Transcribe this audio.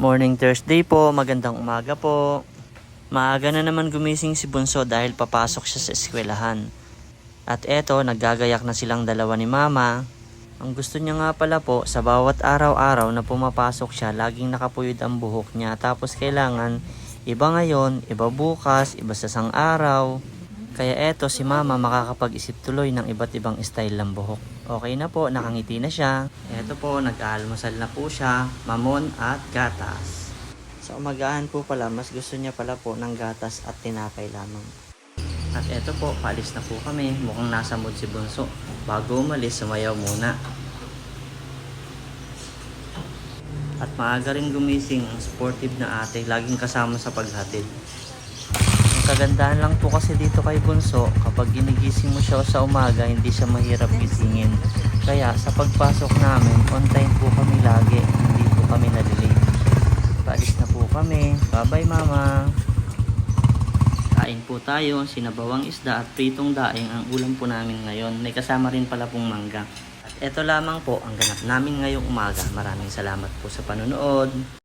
Morning Thursday po, magandang umaga po. Maaga na naman gumising si Bunso dahil papasok siya sa eskwelahan. At eto, naggagayak na silang dalawa ni Mama. Ang gusto niya nga pala po, sa bawat araw-araw na pumapasok siya, laging nakapuyod ang buhok niya. Tapos kailangan, iba ngayon, iba bukas, iba sa sang araw. Kaya eto, si Mama makakapag-isip tuloy ng iba't ibang style ng buhok. Okay na po, nakangiti na siya. Eto po, nag-aalmusal na po siya, mamon at gatas. Sa umagahan po pala, mas gusto niya pala po ng gatas at tinapay lamang. At eto po, paalis na po kami. Mukhang nasa mood si Bunso. Bago umalis, sumayaw muna. At maaga rin gumising ang sportive na ate, laging kasama sa paghatid. Ang kagandahan lang po kasi dito kay Bunso, kapag ginigising mo siya sa umaga, hindi siya mahirap gisingin. Kaya sa pagpasok namin, on time po kami lagi, hindi po kami nalilate. Paalis na po kami. Bye-bye Mama. Kain po tayo, sinabawang isda at pritong daing ang ulam po namin ngayon. May kasama rin pala pong mangga. At eto lamang po ang ganap namin ngayong umaga. Maraming salamat po sa panonood.